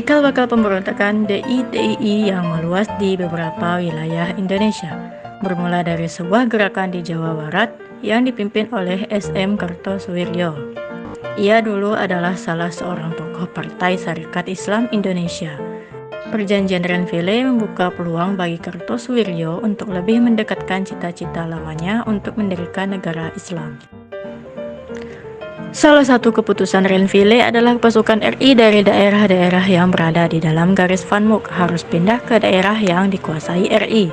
cikal bakal pemberontakan DITII yang meluas di beberapa wilayah Indonesia, bermula dari sebuah gerakan di Jawa Barat yang dipimpin oleh SM Kartosuwiryo. Ia dulu adalah salah seorang tokoh Partai Sarekat Islam Indonesia. Perjanjian Renville membuka peluang bagi Kartosuwiryo untuk lebih mendekatkan cita-cita lamanya untuk mendirikan negara Islam. Salah satu keputusan Renville adalah pasukan RI dari daerah-daerah yang berada di dalam garis Van Mook harus pindah ke daerah yang dikuasai RI.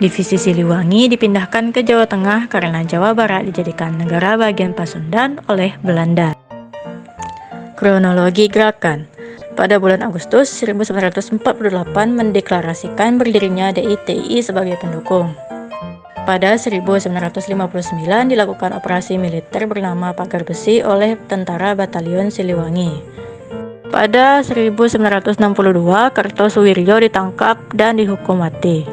Divisi Siliwangi dipindahkan ke Jawa Tengah karena Jawa Barat dijadikan negara bagian Pasundan oleh Belanda. Kronologi gerakan. Pada bulan Agustus 1948 mendeklarasikan berdirinya DITII sebagai pendukung. Pada 1959 dilakukan operasi militer bernama Pagar Besi oleh Tentara Batalion Siliwangi. Pada 1962 Kartosuwiryo ditangkap dan dihukum mati.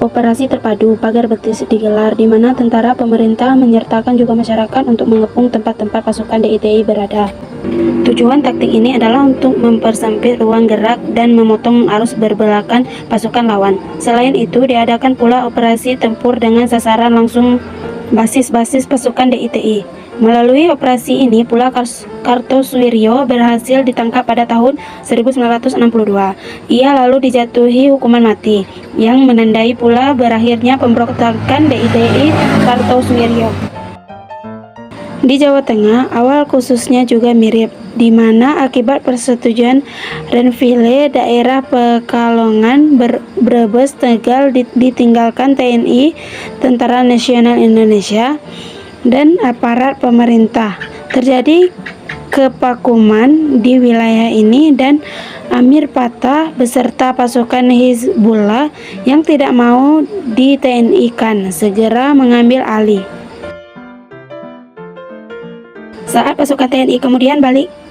Operasi terpadu Pagar Betis digelar di mana tentara pemerintah menyertakan juga masyarakat untuk mengepung tempat-tempat pasukan DITII berada. Tujuan taktik ini adalah untuk mempersempit ruang gerak dan memotong arus berbelakan pasukan lawan. Selain itu, diadakan pula operasi tempur dengan sasaran langsung basis-basis pasukan DITII. Melalui operasi ini pula Kartosuwiryo berhasil ditangkap pada tahun 1962. Ia lalu dijatuhi hukuman mati, yang menandai pula berakhirnya pemberontakan DITII Kartosuwiryo. Di Jawa Tengah, awal khususnya juga mirip, di mana akibat persetujuan Renville, daerah Pekalongan, Brebes, Tegal ditinggalkan TNI, Tentara Nasional Indonesia, dan aparat pemerintah. Terjadi kevakuman di wilayah ini dan Amir Patah beserta pasukan Hizbullah yang tidak mau di TNI-kan segera mengambil alih. Saat pasukan TNI kemudian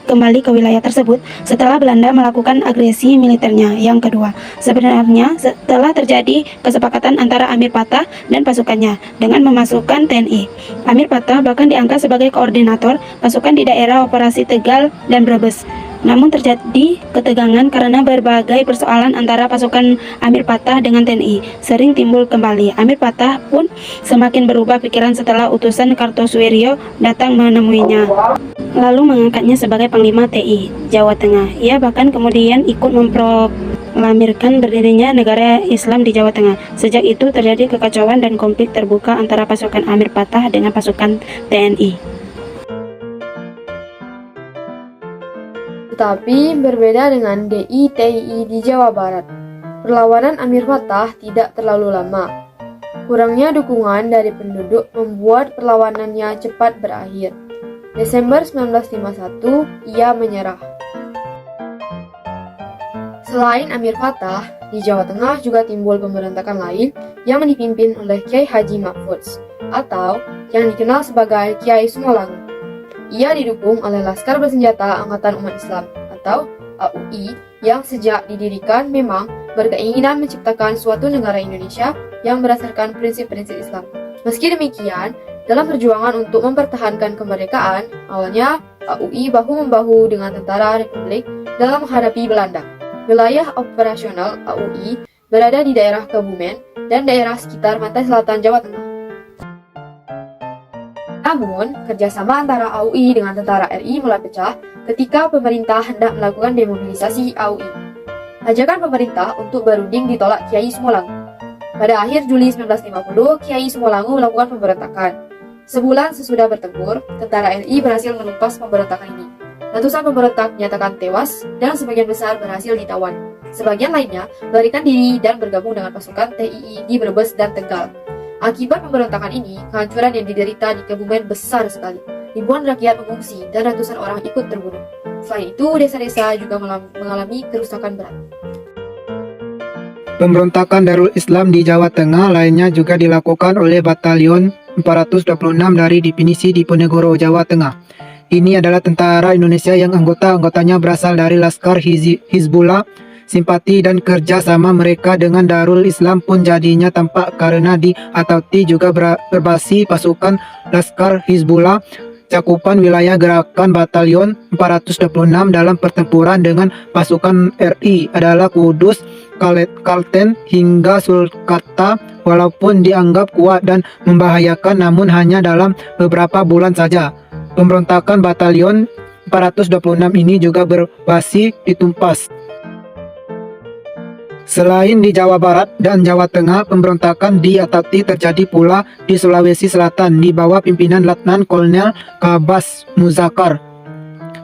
kembali ke wilayah tersebut setelah Belanda melakukan agresi militernya yang kedua. Sebenarnya telah terjadi kesepakatan antara Amir Patah dan pasukannya dengan memasukkan TNI. Amir Patah bahkan diangkat sebagai koordinator pasukan di daerah operasi Tegal dan Brebes. Namun terjadi ketegangan karena berbagai persoalan antara pasukan Amir Patah dengan TNI sering timbul kembali. Amir Patah pun semakin berubah pikiran setelah utusan Kartosuwiryo datang menemuinya, lalu mengangkatnya sebagai Panglima TI Jawa Tengah. Ia bahkan kemudian ikut memproklamirkan berdirinya negara Islam di Jawa Tengah. Sejak itu terjadi kekacauan dan konflik terbuka antara pasukan Amir Patah dengan pasukan TNI. Tetapi berbeda dengan DITII di Jawa Barat, perlawanan Amir Patah tidak terlalu lama. Kurangnya dukungan dari penduduk membuat perlawanannya cepat berakhir. Desember 1951, ia menyerah. Selain Amir Patah, di Jawa Tengah juga timbul pemberontakan lain yang dipimpin oleh Kiai Haji Mahfudz atau yang dikenal sebagai Kiai Sumolango. Ia didukung oleh Laskar Bersenjata Angkatan Umat Islam atau AUI yang sejak didirikan memang berkeinginan menciptakan suatu negara Indonesia yang berdasarkan prinsip-prinsip Islam. Meski demikian, dalam perjuangan untuk mempertahankan kemerdekaan, awalnya AUI bahu-membahu dengan tentara Republik dalam menghadapi Belanda. Wilayah operasional AUI berada di daerah Kebumen dan daerah sekitar pantai selatan Jawa Tengah. Namun, kerjasama antara AUI dengan tentara RI mulai pecah ketika pemerintah hendak melakukan demobilisasi AUI. Ajakan pemerintah untuk berunding ditolak Kiai Sumolango. Pada akhir Juli 1950, Kiai Sumolango melakukan pemberontakan. Sebulan sesudah bertempur, tentara RI berhasil menumpas pemberontakan ini. Ratusan pemberontak dinyatakan tewas dan sebagian besar berhasil ditawan. Sebagian lainnya melarikan diri dan bergabung dengan pasukan TII di Brebes dan Tegal. Akibat pemberontakan ini, kehancuran yang diderita di Kebumen besar sekali. Ribuan rakyat mengungsi dan ratusan orang ikut terbunuh. Selain itu, desa-desa juga mengalami kerusakan berat. Pemberontakan Darul Islam di Jawa Tengah lainnya juga dilakukan oleh Batalion 426 dari Definisi Diponegoro, Jawa Tengah. Ini adalah tentara Indonesia yang anggota-anggotanya berasal dari Laskar Hizbullah. Simpati dan kerjasama mereka dengan Darul Islam pun jadinya tampak karena di Atauti juga berbasi pasukan Laskar Hizbullah. cakupan wilayah gerakan Batalion 426 dalam pertempuran dengan pasukan RI adalah Kudus, Kalten hingga Sulkata. Walaupun dianggap kuat dan membahayakan, namun hanya dalam beberapa bulan saja. Pemberontakan Batalion 426 ini juga berbasi ditumpas. Selain di Jawa Barat dan Jawa Tengah, pemberontakan di Atati terjadi pula di Sulawesi Selatan di bawah pimpinan Letnan Kolonel Kabas Muzakar.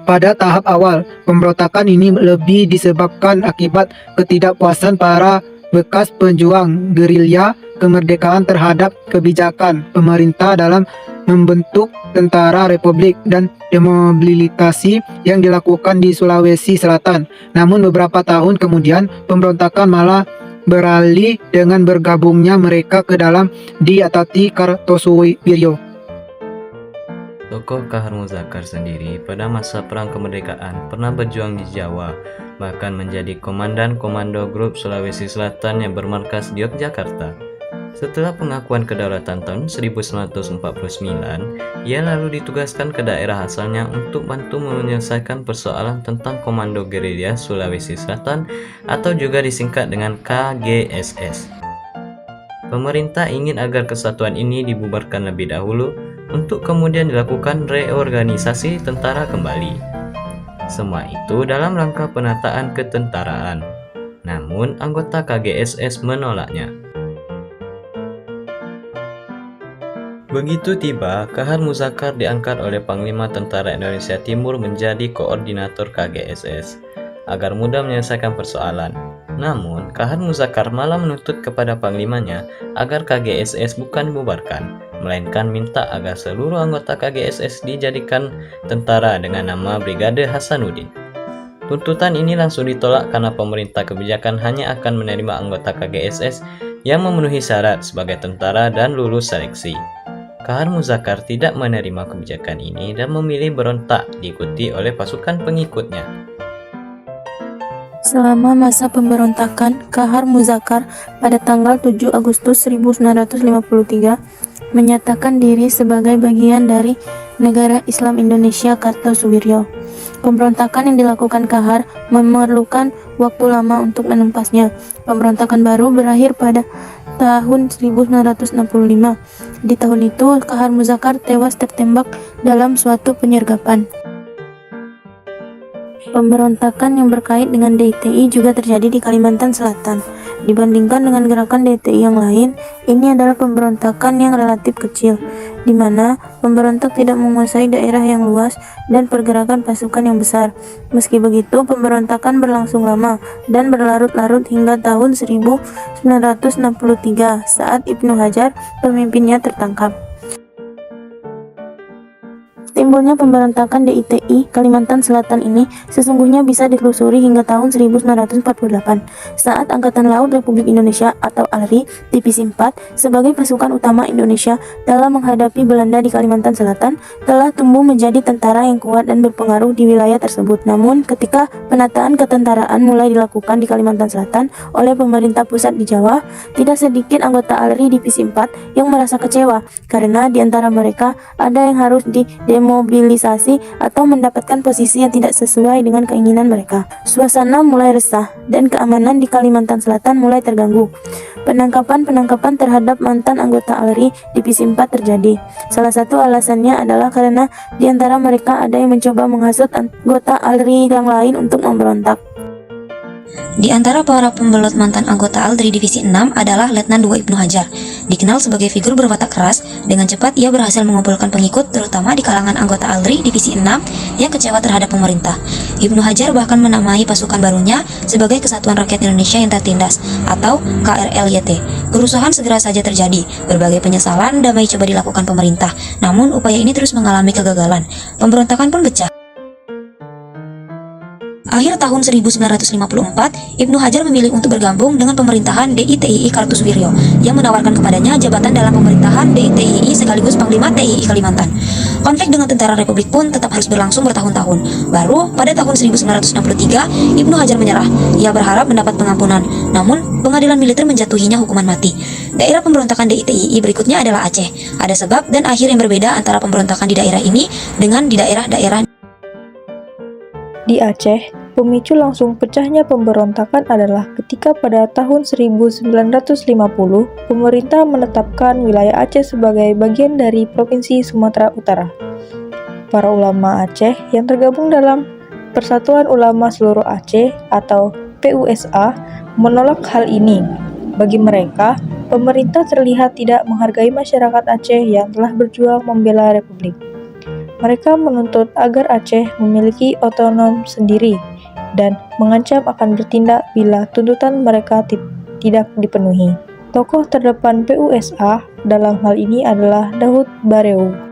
Pada tahap awal, pemberontakan ini lebih disebabkan akibat ketidakpuasan para bekas pejuang gerilya kemerdekaan terhadap kebijakan pemerintah dalam membentuk tentara republik dan demobilisasi yang dilakukan di Sulawesi Selatan. Namun beberapa tahun kemudian pemberontakan malah beralih dengan bergabungnya mereka ke dalam di Atati Kartosuwiryo. Tokoh Kahar Muzakar sendiri pada masa Perang Kemerdekaan pernah berjuang di Jawa, bahkan menjadi komandan Komando Grup Sulawesi Selatan yang bermarkas di Yogyakarta. Setelah pengakuan kedaulatan tahun 1949, ia lalu ditugaskan ke daerah asalnya untuk bantu menyelesaikan persoalan tentang Komando Gerilya Sulawesi Selatan atau juga disingkat dengan KGSS. Pemerintah ingin agar kesatuan ini dibubarkan lebih dahulu untuk kemudian dilakukan reorganisasi tentara kembali. Semua itu dalam rangka penataan ketentaraan. Namun anggota KGSS menolaknya. Begitu tiba, Kahar Muzakar diangkat oleh Panglima Tentara Indonesia Timur menjadi koordinator KGSS agar mudah menyelesaikan persoalan. Namun, Kahar Muzakar malah menuntut kepada panglimanya agar KGSS bukan dibubarkan, melainkan minta agar seluruh anggota KGSS dijadikan tentara dengan nama Brigade Hasanuddin. Tuntutan ini langsung ditolak karena pemerintah kebijakan hanya akan menerima anggota KGSS yang memenuhi syarat sebagai tentara dan lulus seleksi. Kahar Muzakar tidak menerima kebijakan ini dan memilih berontak, diikuti oleh pasukan pengikutnya. Selama masa pemberontakan, Kahar Muzakar pada tanggal 7 Agustus 1953 menyatakan diri sebagai bagian dari Negara Islam Indonesia Kartosuwiryo. Pemberontakan yang dilakukan Kahar memerlukan waktu lama untuk menempasnya. Pemberontakan baru berakhir pada tahun 1965. Di tahun itu, Kahar Muzakar tewas tertembak dalam suatu penyergapan. Pemberontakan yang berkait dengan DITI juga terjadi di Kalimantan Selatan. Dibandingkan dengan gerakan DITI yang lain, ini adalah pemberontakan yang relatif kecil, di mana pemberontak tidak menguasai daerah yang luas dan pergerakan pasukan yang besar. Meski begitu, pemberontakan berlangsung lama dan berlarut-larut hingga tahun 1963 saat Ibnu Hajar, pemimpinnya, tertangkap. Timbulnya pemberontakan DITI Kalimantan Selatan ini sesungguhnya bisa ditelusuri hingga tahun 1948 saat Angkatan Laut Republik Indonesia atau ALRI Divisi 4 sebagai pasukan utama Indonesia dalam menghadapi Belanda di Kalimantan Selatan telah tumbuh menjadi tentara yang kuat dan berpengaruh di wilayah tersebut. Namun ketika penataan ketentaraan mulai dilakukan di Kalimantan Selatan oleh pemerintah pusat di Jawa, tidak sedikit anggota ALRI Divisi 4 yang merasa kecewa karena di antara mereka ada yang harus demobilisasi atau mendapatkan posisi yang tidak sesuai dengan keinginan mereka. Suasana mulai resah dan keamanan di Kalimantan Selatan mulai terganggu. Penangkapan terhadap mantan anggota ALRI Divisi 4 terjadi. Salah satu alasannya adalah karena di antara mereka ada yang mencoba menghasut anggota ALRI yang lain untuk memberontak. Di antara para pembelot mantan anggota ALRI Divisi 6 adalah Letnan II Ibnu Hajar. Dikenal sebagai figur berwatak keras, dengan cepat ia berhasil mengumpulkan pengikut terutama di kalangan anggota ALRI Divisi 6 yang kecewa terhadap pemerintah. Ibnu Hajar bahkan menamai pasukan barunya sebagai Kesatuan Rakyat Indonesia yang Tertindas atau KRLYT. Kerusuhan segera saja terjadi, berbagai penyesalan damai coba dilakukan pemerintah, namun upaya ini terus mengalami kegagalan. Pemberontakan pun pecah. Akhir tahun 1954, Ibnu Hajar memilih untuk bergabung dengan pemerintahan DITII Kartosuwiryo yang menawarkan kepadanya jabatan dalam pemerintahan DITII sekaligus Panglima TII Kalimantan. Konflik dengan tentara Republik pun tetap harus berlangsung bertahun-tahun. Baru pada tahun 1963, Ibnu Hajar menyerah. Ia berharap mendapat pengampunan, namun pengadilan militer menjatuhinya hukuman mati. Daerah pemberontakan DITII berikutnya adalah Aceh. Ada sebab dan akhir yang berbeda antara pemberontakan di daerah ini dengan di daerah-daerah. Di Aceh, pemicu langsung pecahnya pemberontakan adalah ketika pada tahun 1950, pemerintah menetapkan wilayah Aceh sebagai bagian dari Provinsi Sumatera Utara. Para ulama Aceh yang tergabung dalam Persatuan Ulama Seluruh Aceh atau PUSA menolak hal ini. Bagi mereka, pemerintah terlihat tidak menghargai masyarakat Aceh yang telah berjuang membela Republik. Mereka menuntut agar Aceh memiliki otonom sendiri dan mengancam akan bertindak bila tuntutan mereka tidak dipenuhi. Tokoh terdepan PUSA dalam hal ini adalah Daud Bareu.